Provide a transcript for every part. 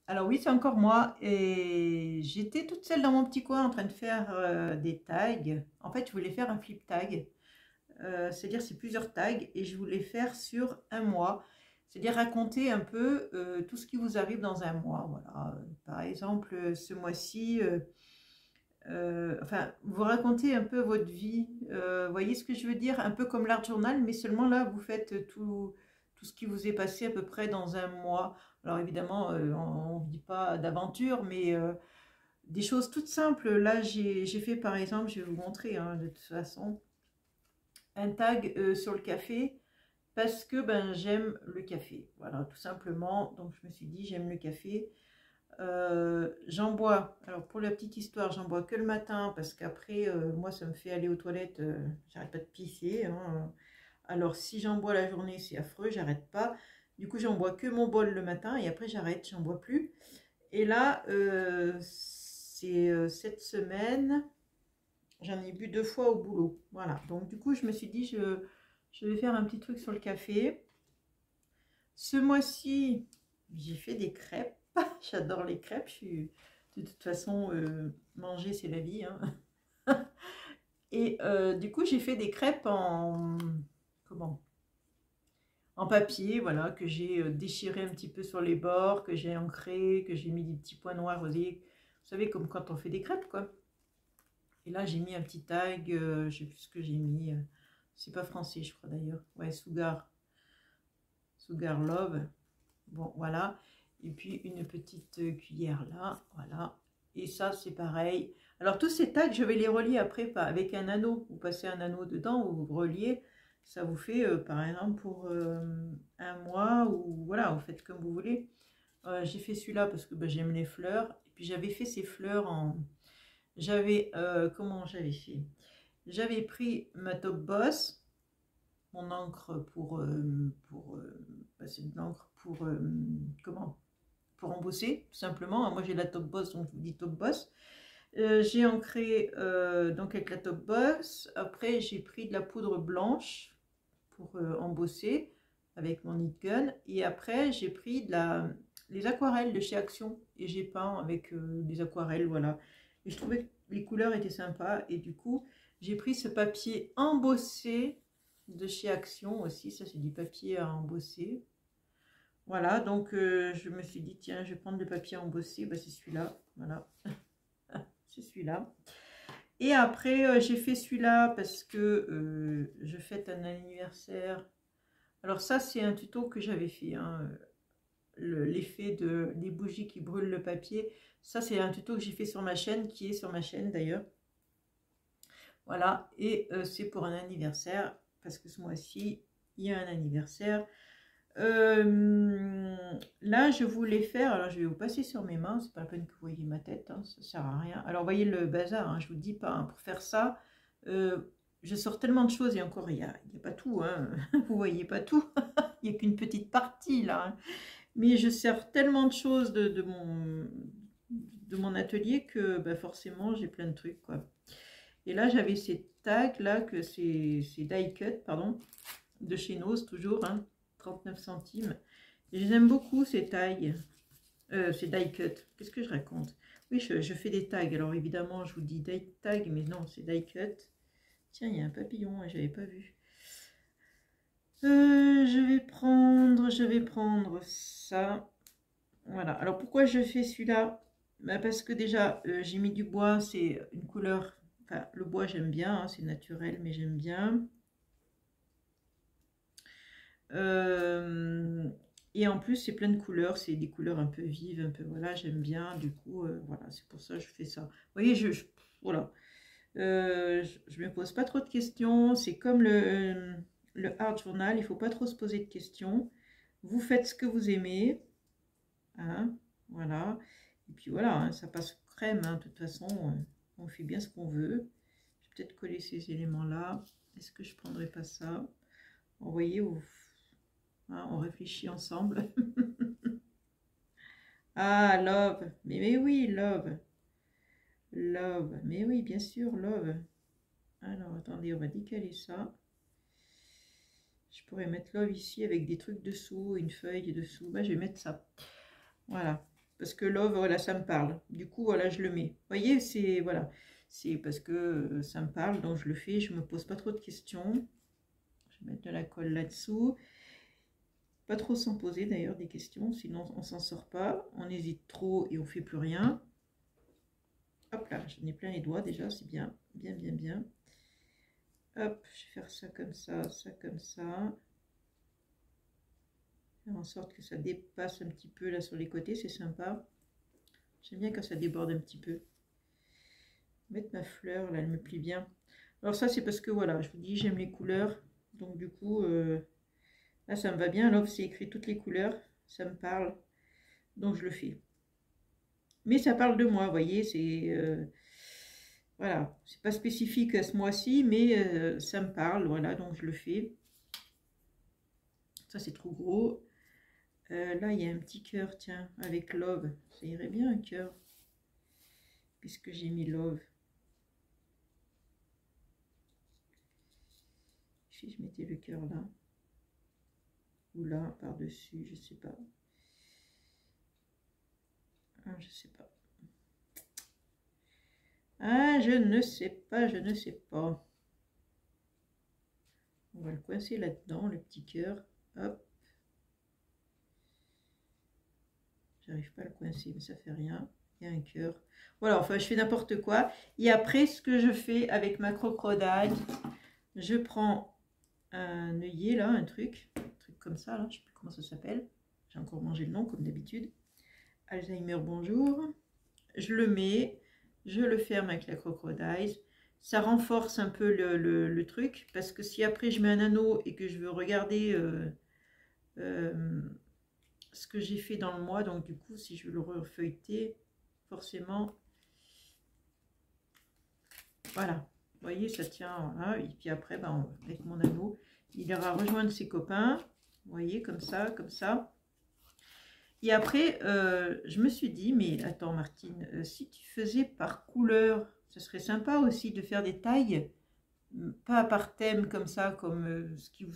Alors oui, c'est encore moi et j'étais toute seule dans mon petit coin en train de faire des tags. En fait, je voulais faire un flip tag, c'est-à-dire c'est plusieurs tags et je voulais faire sur un mois, c'est-à-dire raconter un peu tout ce qui vous arrive dans un mois. Voilà. Par exemple, ce mois-ci, enfin, vous racontez un peu votre vie. Voyez ce que je veux dire? Un peu comme l'art journal, mais seulement là, vous faites tout ce qui vous est passé à peu près dans un mois. Alors évidemment, on ne vit pas d'aventure, mais des choses toutes simples. Là, j'ai fait par exemple, je vais vous montrer hein, de toute façon, un tag sur le café parce que ben, j'aime le café. Voilà, tout simplement. Donc je me suis dit, j'aime le café. J'en bois, alors pour la petite histoire, j'en bois que le matin parce qu'après, moi, ça me fait aller aux toilettes, j'arrête pas de pisser, hein. Alors si j'en bois la journée, c'est affreux, j'arrête pas. Du coup, j'en bois que mon bol le matin et après, j'arrête, j'en bois plus. Et là, c'est cette semaine, j'en ai bu 2 fois au boulot. Voilà, donc du coup, je me suis dit, je vais faire un petit truc sur le café. Ce mois-ci, j'ai fait des crêpes. J'adore les crêpes. De toute façon, manger, c'est la vie, hein. Et du coup, j'ai fait des crêpes en, comment? En papier, voilà, que j'ai déchiré un petit peu sur les bords, que j'ai ancré, que j'ai mis des petits points noirs, vous savez, comme quand on fait des crêpes, quoi. Et là, j'ai mis un petit tag, je sais plus ce que j'ai mis. C'est pas français, je crois d'ailleurs. Ouais, Sugar Love. Bon, voilà. Et puis une petite cuillère là, voilà. Et ça, c'est pareil. Alors, tous ces tags, je vais les relier après avec un anneau. Vous passez un anneau dedans, ou vous reliez. Ça vous fait, par exemple, pour un mois, ou voilà, vous faites comme vous voulez. J'ai fait celui-là parce que bah, j'aime les fleurs. Et puis, j'avais fait ces fleurs en... J'avais, comment j'avais fait? J'avais pris ma Top Boss, mon encre bah, c'est de l'encre pour, comment? Pour embosser, tout simplement. Moi, j'ai la Top Boss, donc je vous dis Top Boss. J'ai ancré donc avec la Top Boss. Après, j'ai pris de la poudre blanche pour embosser avec mon Heat Gun. Et après, j'ai pris les aquarelles de chez Action et j'ai peint avec des aquarelles, voilà. Et je trouvais que les couleurs étaient sympas. Et du coup, j'ai pris ce papier embossé de chez Action aussi. Ça, c'est du papier à embosser. Voilà, donc je me suis dit, tiens, je vais prendre le papier embossé, bah, c'est celui-là, voilà, c'est celui-là. Et après, j'ai fait celui-là parce que je fête un anniversaire. Alors ça, c'est un tuto que j'avais fait, hein, l'effet des bougies qui brûlent le papier. Ça, c'est un tuto que j'ai fait sur ma chaîne, qui est sur ma chaîne d'ailleurs. Voilà, et c'est pour un anniversaire, parce que ce mois-ci, il y a un anniversaire. Là, je voulais faire, alors je vais vous passer sur mes mains, c'est pas la peine que vous voyez ma tête, hein, ça sert à rien. Alors, voyez le bazar, hein, je vous dis pas, hein, pour faire ça, je sors tellement de choses, et encore, il y a pas tout, hein, vous voyez pas tout, il n'y a qu'une petite partie là, hein. Mais je sers tellement de choses de mon atelier que bah, forcément, j'ai plein de trucs, quoi. Et là, j'avais ces tags là, que c'est die cut, pardon, de chez Nose, toujours, hein, 39 centimes. Et je les aime beaucoup, ces tailles. Ces die cut. Qu'est-ce que je raconte? Oui, je fais des tags. Alors évidemment, je vous dis die tag, mais non, c'est die cut. Tiens, il y a un papillon, je n'avais pas vu. Je vais prendre ça. Voilà. Alors pourquoi je fais celui-là? Bah, parce que déjà, j'ai mis du bois, c'est une couleur... Enfin, le bois, j'aime bien, hein, c'est naturel, mais j'aime bien. Et en plus, c'est plein de couleurs, c'est des couleurs un peu vives, un peu, voilà, j'aime bien, du coup, voilà, c'est pour ça que je fais ça. Vous voyez, voilà, je me pose pas trop de questions, c'est comme le art journal, il faut pas trop se poser de questions. Vous faites ce que vous aimez, hein, voilà, et puis voilà, hein, ça passe crème, hein, de toute façon, on fait bien ce qu'on veut. Je vais peut-être coller ces éléments-là. Est-ce que je prendrai pas ça? Vous voyez, hein, on réfléchit ensemble. Ah, love. Mais oui, love. Love. Mais oui, bien sûr, love. Alors, attendez, on va décaler ça. Je pourrais mettre love ici avec des trucs dessous, une feuille dessous. Bah, je vais mettre ça. Voilà. parce que love, voilà, ça me parle. Du coup, voilà, je le mets. Vous voyez, c'est, voilà, c'est parce que ça me parle, donc je le fais, je me pose pas trop de questions. Je vais mettre de la colle là-dessous. Pas trop s'en poser d'ailleurs des questions, sinon on s'en sort pas. On hésite trop et on fait plus rien. Hop là, j'en ai plein les doigts déjà, c'est bien, bien, bien, bien. Hop, je vais faire ça comme ça, ça comme ça. Faire en sorte que ça dépasse un petit peu là sur les côtés, c'est sympa. J'aime bien quand ça déborde un petit peu. Mettre ma fleur, là, elle me plie bien. Alors ça, c'est parce que, voilà, je vous dis, j'aime les couleurs. Donc du coup, là, ça me va bien. Là, c'est écrit toutes les couleurs. Ça me parle. Donc je le fais. Mais ça parle de moi, vous voyez, c'est... voilà, c'est pas spécifique à ce mois-ci, mais ça me parle, voilà, donc je le fais. Ça, c'est trop gros. Là, il y a un petit cœur, tiens, avec love. Ça irait bien, un cœur. Puisque j'ai mis love. Si je mettais le cœur là. Ou là, par-dessus, je sais pas. Ah, je sais pas. Ah, je ne sais pas, je ne sais pas. On va le coincer là-dedans, le petit cœur. Hop. J'arrive pas à le coincer, mais ça fait rien. Il y a un cœur. Voilà, enfin, je fais n'importe quoi. Et après, ce que je fais avec ma crocodile, je prends un œillet, là, un truc comme ça, là, je sais plus comment ça s'appelle. J'ai encore mangé le nom, comme d'habitude. Alzheimer, bonjour. Je le mets, je le ferme avec la crocodile. Ça renforce un peu le truc, parce que si après je mets un anneau et que je veux regarder ce que j'ai fait dans le mois, donc du coup, si je veux le refeuilleter, forcément, voilà. Vous voyez, ça tient, voilà. Et puis après, ben, avec mon anneau, il ira rejoindre ses copains. Vous voyez, comme ça, comme ça. Et après, je me suis dit, mais attends Martine, si tu faisais par couleur, ce serait sympa aussi de faire des tailles, pas par thème comme ça, comme ce qui vous...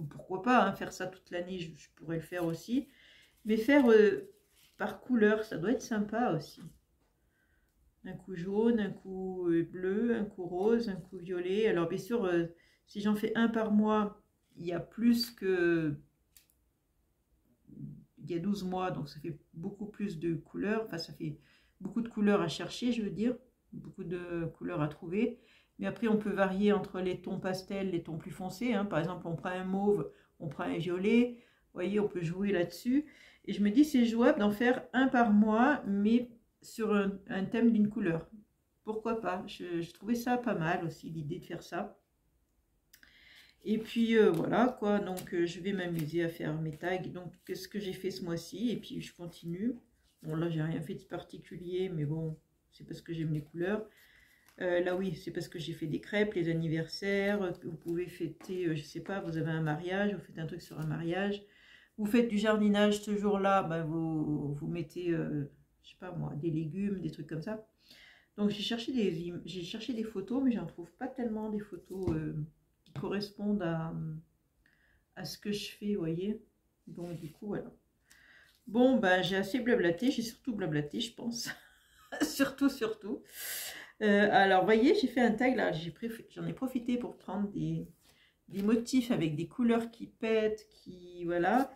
Pourquoi pas, hein, faire ça toute l'année, je pourrais le faire aussi. Mais faire par couleur, ça doit être sympa aussi. Un coup jaune, un coup bleu, un coup rose, un coup violet. Alors bien sûr, si j'en fais un par mois, il y a plus que... Il y a 12 mois, donc ça fait beaucoup plus de couleurs. Enfin, ça fait beaucoup de couleurs à chercher, je veux dire. Beaucoup de couleurs à trouver. Mais après, on peut varier entre les tons pastels, les tons plus foncés. Hein. Par exemple, on prend un mauve, on prend un violet. Vous voyez, on peut jouer là-dessus. Et je me dis, c'est jouable d'en faire un par mois, mais sur un thème d'une couleur. Pourquoi pas? Je trouvais ça pas mal aussi, l'idée de faire ça. Et puis voilà quoi, donc je vais m'amuser à faire mes tags. Donc qu'est-ce que j'ai fait ce mois-ci? Et puis je continue. Bon là j'ai rien fait de particulier, mais bon, c'est parce que j'aime les couleurs. Là oui, c'est parce que j'ai fait des crêpes, les anniversaires, vous pouvez fêter, je sais pas, vous avez un mariage, vous faites un truc sur un mariage. Vous faites du jardinage ce jour-là, ben vous mettez, je sais pas moi, des légumes, des trucs comme ça. Donc j'ai cherché des photos, mais j'en trouve pas tellement des photos qui correspondent à ce que je fais, vous voyez. Donc du coup, voilà. Bon, bah j'ai assez blablaté, j'ai surtout blablaté, je pense. surtout, surtout. Alors, vous voyez, j'ai fait un tag, là, j'en ai profité pour prendre des motifs avec des couleurs qui pètent, qui, voilà.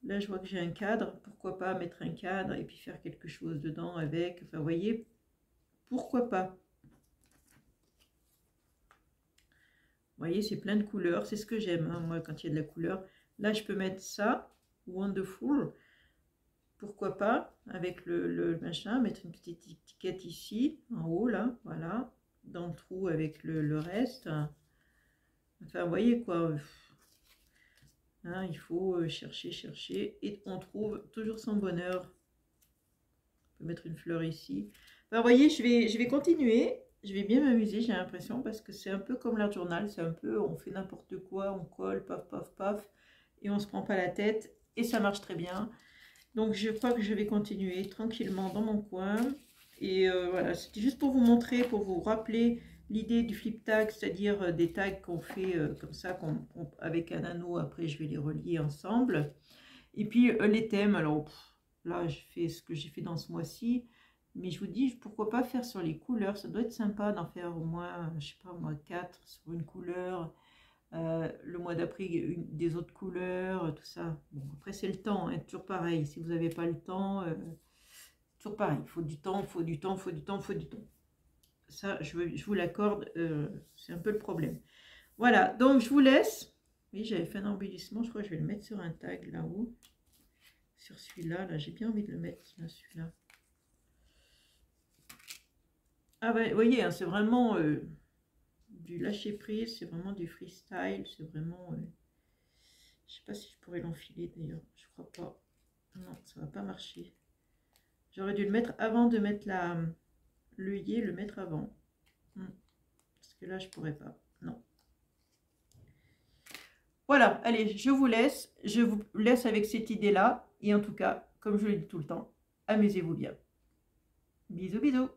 Là, je vois que j'ai un cadre, pourquoi pas mettre un cadre et puis faire quelque chose dedans avec, enfin, vous voyez, pourquoi pas. Vous voyez, c'est plein de couleurs, c'est ce que j'aime, hein, moi, quand il y a de la couleur. Là, je peux mettre ça, Wonderful, pourquoi pas, avec le machin, mettre une petite étiquette ici, en haut, là, voilà, dans le trou avec le reste. Enfin, vous voyez quoi, hein, il faut chercher, chercher, et on trouve toujours son bonheur. On peut mettre une fleur ici. Enfin, vous voyez, je vais continuer. Je vais bien m'amuser, j'ai l'impression, parce que c'est un peu comme l'art journal, c'est un peu, on fait n'importe quoi, on colle, paf, paf, paf, et on se prend pas la tête, et ça marche très bien. Donc je crois que je vais continuer tranquillement dans mon coin. Et voilà, c'était juste pour vous montrer, pour vous rappeler l'idée du flip tag, c'est-à-dire des tags qu'on fait comme ça, avec un anneau, après je vais les relier ensemble. Et puis les thèmes, alors là, je fais ce que j'ai fait dans ce mois-ci. Mais je vous dis, pourquoi pas faire sur les couleurs. Ça doit être sympa d'en faire au moins, je sais pas moi, 4 sur une couleur. Le mois d'après, des autres couleurs, tout ça. Bon, après, c'est le temps, hein, toujours pareil. Si vous n'avez pas le temps, toujours pareil. Il faut du temps, il faut du temps, il faut du temps, il faut du temps. Ça, je vous l'accorde, c'est un peu le problème. Voilà, donc je vous laisse. Oui, j'avais fait un embellissement, je crois que je vais le mettre sur un tag là-haut. Sur celui-là, là, j'ai bien envie de le mettre, celui-là. Ah ben, vous voyez, hein, c'est vraiment du lâcher-prise, c'est vraiment du freestyle, c'est vraiment... je sais pas si je pourrais l'enfiler d'ailleurs, je crois pas. Non, ça va pas marcher. J'aurais dû le mettre avant de mettre l'œillet, le mettre avant. Parce que là, je pourrais pas. Non. Voilà, allez, je vous laisse. Je vous laisse avec cette idée-là. Et en tout cas, comme je le dis tout le temps, amusez-vous bien. Bisous, bisous.